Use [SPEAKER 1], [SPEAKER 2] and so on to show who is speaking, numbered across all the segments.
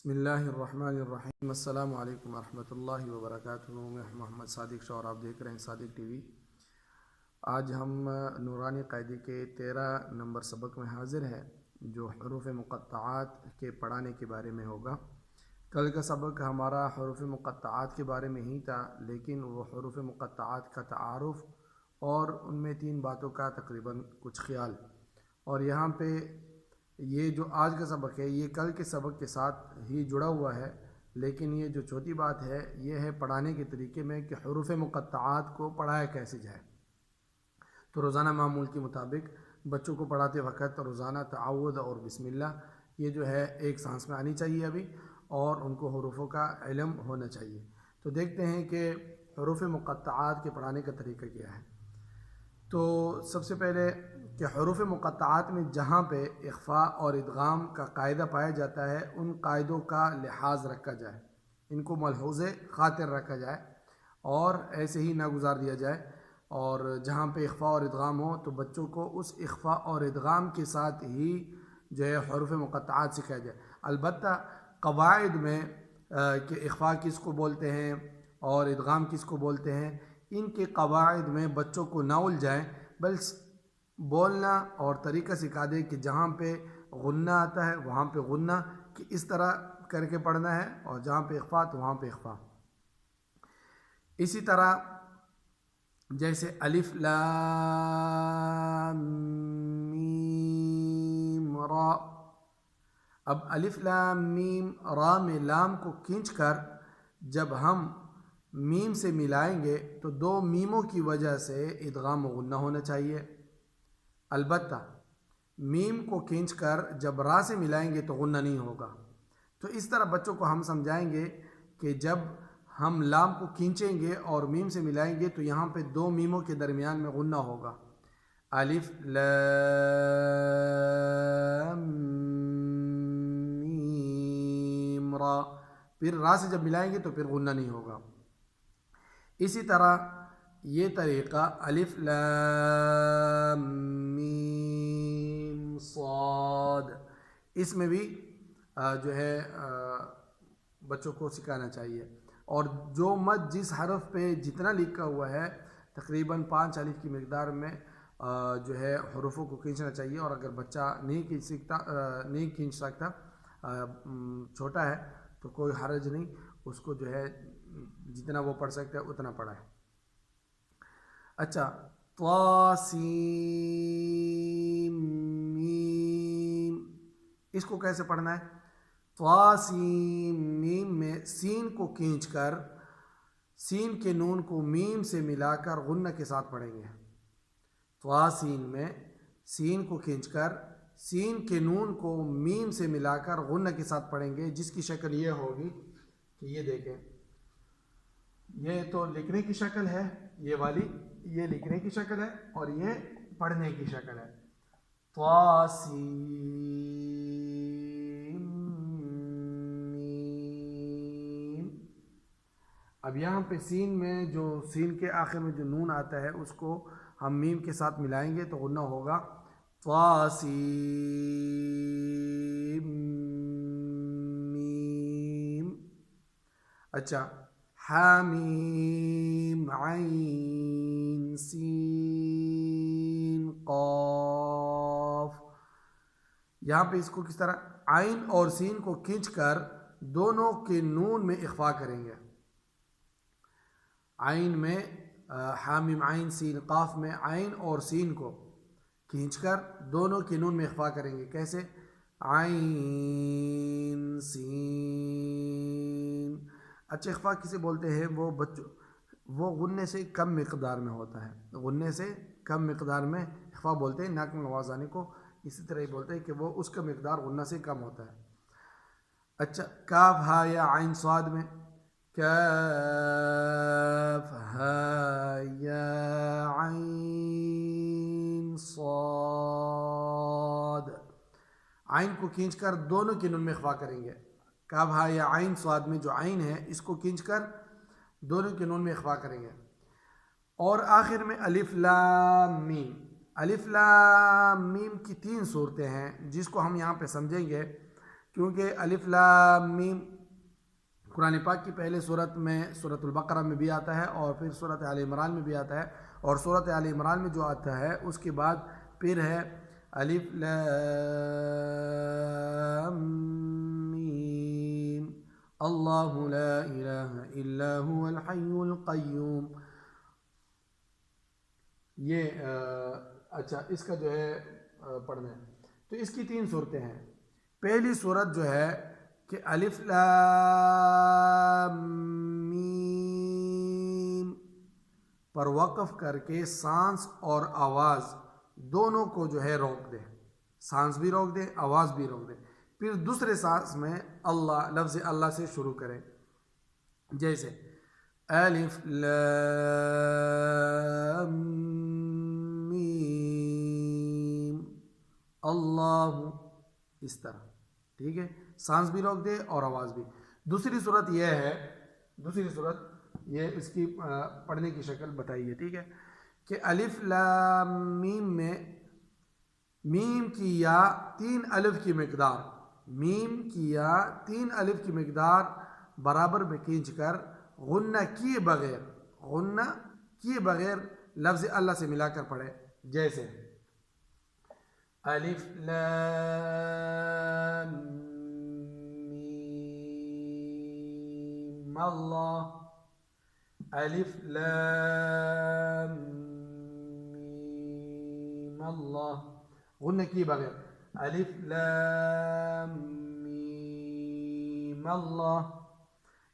[SPEAKER 1] بسم اللہ الرحمن الرحیم۔ السلام علیکم ورحمۃ اللہ وبرکاتہ۔ میں محمد صادق شاہ اور آپ دیکھ رہے ہیں صادق ٹی وی۔ آج ہم نورانی قاعدے کے 13 نمبر سبق میں حاضر ہیں، جو حروف مقطعات کے پڑھانے کے بارے میں ہوگا۔ کل کا سبق ہمارا حروف مقطعات کے بارے میں ہی تھا، لیکن وہ حروف مقطعات کا تعارف اور ان میں 3 باتوں کا تقریباً کچھ خیال، اور یہاں پہ یہ جو آج کا سبق ہے یہ کل کے سبق کے ساتھ ہی جڑا ہوا ہے، لیکن یہ جو چوتھی بات ہے یہ ہے پڑھانے کے طریقے میں کہ حروف مقطعات کو پڑھایا کیسے جائے۔ تو روزانہ معمول کے مطابق بچوں کو پڑھاتے وقت روزانہ تعوذ اور بسم اللہ یہ جو ہے ایک سانس میں آنی چاہیے ابھی، اور ان کو حروفوں کا علم ہونا چاہیے۔ تو دیکھتے ہیں کہ حروف مقطعات کے پڑھانے کا طریقہ کیا ہے۔ تو سب سے پہلے کہ حروف مقطعات میں جہاں پہ اخفاء اور ادغام کا قاعدہ پایا جاتا ہے ان قاعدوں کا لحاظ رکھا جائے، ان کو ملحوظ خاطر رکھا جائے اور ایسے ہی نہ گزار دیا جائے، اور جہاں پہ اخفاء اور ادغام ہو تو بچوں کو اس اخفاء اور ادغام کے ساتھ ہی جو ہے حروف مقطعات سکھایا جائے۔ البتہ قواعد میں کہ اخفاء کس کو بولتے ہیں اور ادغام کس کو بولتے ہیں، ان کے قواعد میں بچوں کو نہ الجھائیں، بلکہ بولنا اور طریقہ سکھا دے کہ جہاں پہ غنہ آتا ہے وہاں پہ غنہ کہ اس طرح کر کے پڑھنا ہے، اور جہاں پہ اخفاء تو وہاں پہ اخفاء۔ اسی طرح جیسے الف لام میم را، اب الف لام میم را میں لام کو کھینچ کر جب ہم میم سے ملائیں گے تو 2 میموں کی وجہ سے ادغام و غنہ ہونا چاہیے۔ البتہ میم کو کھینچ کر جب را سے ملائیں گے تو غنہ نہیں ہوگا۔ تو اس طرح بچوں کو ہم سمجھائیں گے کہ جب ہم لام کو کھینچیں گے اور میم سے ملائیں گے تو یہاں پہ 2 میموں کے درمیان میں غنہ ہوگا۔ الف لام میم را، پھر را سے جب ملائیں گے تو پھر غنہ نہیں ہوگا۔ اسی طرح یہ طریقہ الف لام میم صاد، اس میں بھی جو ہے بچوں کو سکھانا چاہیے، اور جو مد جس حرف پہ جتنا لکھا ہوا ہے تقریباً 5 الف کی مقدار میں جو ہے حروفوں کو کھینچنا چاہیے، اور اگر بچہ نہیں کھینچ سکتا چھوٹا ہے تو کوئی حرج نہیں، اس کو جو ہے جتنا وہ پڑھ سکتا ہے اتنا پڑھا ہے۔ اچھا، طا سین میم، اس کو کیسے پڑھنا ہے؟ طا سین میم میں سین کو کھینچ کر سین کے نون کو میم سے ملا کر غنہ کے ساتھ پڑھیں گے۔ طا سین میں سین کو کھینچ کر سین کے نون کو میم سے ملا کر غنہ کے ساتھ پڑھیں گے، جس کی شکل یہ ہوگی کہ یہ دیکھیں، یہ تو لکھنے کی شکل ہے، یہ والی یہ لکھنے کی شکل ہے اور یہ پڑھنے کی شکل ہے۔ طا سین میم، اب یہاں پہ سین میں جو سین کے آخر میں جو نون آتا ہے اس کو ہم میم کے ساتھ ملائیں گے تو غنہ ہوگا طا سین میم۔ اچھا، حامیم عین سین قاف، یہاں پہ اس کو کس طرح عین اور سین کو کھینچ کر دونوں کے نون میں اخفاء کریں گے۔ عین میں حامیم عین سین قاف میں عین اور سین کو کھینچ کر دونوں کے نون میں اخفاء کریں گے۔ کیسے؟ عین سین۔ اچھا، اخفاء کسے بولتے ہیں؟ وہ غنے سے کم مقدار میں ہوتا ہے، غنے سے کم مقدار میں اخفاء بولتے ہیں، ناک میں آواز آنے کو اسی طرح ہی بولتے ہیں کہ وہ اس کا مقدار غنہ سے کم ہوتا ہے۔ اچھا، کاف ہا یا عین صاد میں کاف ہا یا عین صاد، عین کو کھینچ کر دونوں کے نون میں اخفاء کریں گے۔ کاف ہا یا عین صاد میں جو عین ہے اس کو کھینچ کر دونوں کے نون میں اخفاء کریں گے۔ اور آخر میں الف لام میم، الف لام میم کی 3 صورتیں ہیں جس کو ہم یہاں پہ سمجھیں گے کیونکہ الف لام میم قرآن پاک کی پہلے صورت میں سورۃ البقرہ میں بھی آتا ہے اور پھر سورۃ آل عمران میں بھی آتا ہے، اور سورۃ آل عمران میں جو آتا ہے اس کے بعد پھر ہے الف لام میم اللہ لا الہ الا هو الحی القیوم۔ یہ اچھا اس کا جو ہے پڑھنا ہے تو اس کی 3 صورتیں ہیں۔ پہلی صورت جو ہے کہ الف لام میم پر وقف کر کے سانس اور آواز دونوں کو جو ہے روک دے، سانس بھی روک دے، آواز بھی روک دے، پھر دوسرے سانس میں اللہ لفظ اللہ سے شروع کرے، جیسے الف لام میم اللہ، اس طرح، ٹھیک ہے، سانس بھی روک دے اور آواز بھی۔ دوسری صورت یہ ہے، دوسری صورت یہ اس کی پڑھنے کی شکل بتائیے، ٹھیک ہے، کہ الف لام میم میں میم کی یا 3 الف کی مقدار، میم کی یا 3 الف کی مقدار برابر میں کھینچ کر غنہ کیے بغیر لفظ اللہ سے ملا کر پڑھے، جیسے الف لام میم اللہ، الف لام میم اللہ، غنہ کیے بغیر الف لام میم اللہ،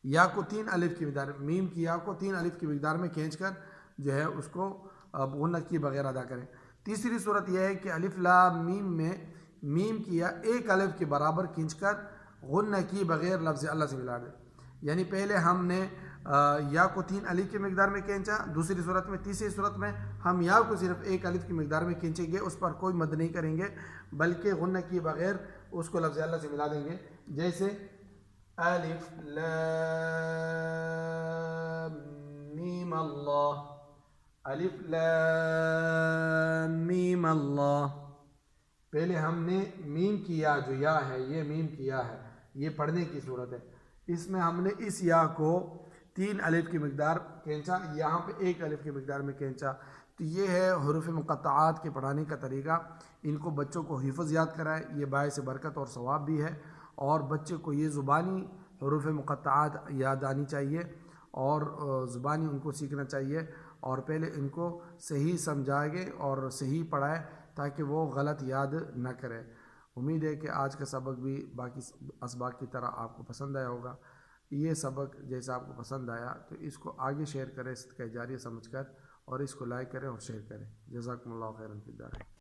[SPEAKER 1] یا کو 3 الف کی مقدار، میم کی یا کو 3 الف کی مقدار میں کھینچ کر جو ہے اس کو غنہ کیے بغیر ادا کریں۔ تیسری صورت یہ ہے کہ الف لام میم میں میم کی یا 1 الف کے برابر کھینچ کر غنہ کیے بغیر لفظ اللہ سے ملا دیں، یعنی پہلے ہم نے یا کو 3 الف کی مقدار میں کھینچا دوسری صورت میں، تیسری صورت میں ہم یا کو صرف 1 الف کی مقدار میں کھینچیں گے، اس پر کوئی مد نہیں کریں گے بلکہ غنہ کیے بغیر اس کو لفظ اللہ سے ملا دیں گے، جیسے الف لام میم اللہ، الف لام میم اللہ، پہلے ہم نے میم کی یا جو یا ہے، یہ میم کی یا ہے، یہ پڑھنے کی صورت ہے، اس میں ہم نے اس یا کو 3 الف کی مقدار کھینچا، یہاں پہ 1 الف کی مقدار میں کھینچا، تو یہ ہے حروف مقطعات کے پڑھانے کا طریقہ۔ ان کو بچوں کو حفظ یاد کرائے، یہ باعث برکت اور ثواب بھی ہے، اور بچے کو یہ زبانی حروف مقطعات یاد آنی چاہیے اور زبانی ان کو سیکھنا چاہیے، اور پہلے ان کو صحیح سمجھائے اور صحیح پڑھائے تاکہ وہ غلط یاد نہ کرے۔ امید ہے کہ آج کا سبق بھی باقی اسباق کی طرح آپ کو پسند آیا ہوگا۔ یہ سبق جیسا آپ کو پسند آیا تو اس کو آگے شیئر کریں صدقہ جاریہ سمجھ کر، اور اس کو لائک کریں اور شیئر کریں۔ جزاکم اللہ خیرا فی الدارین۔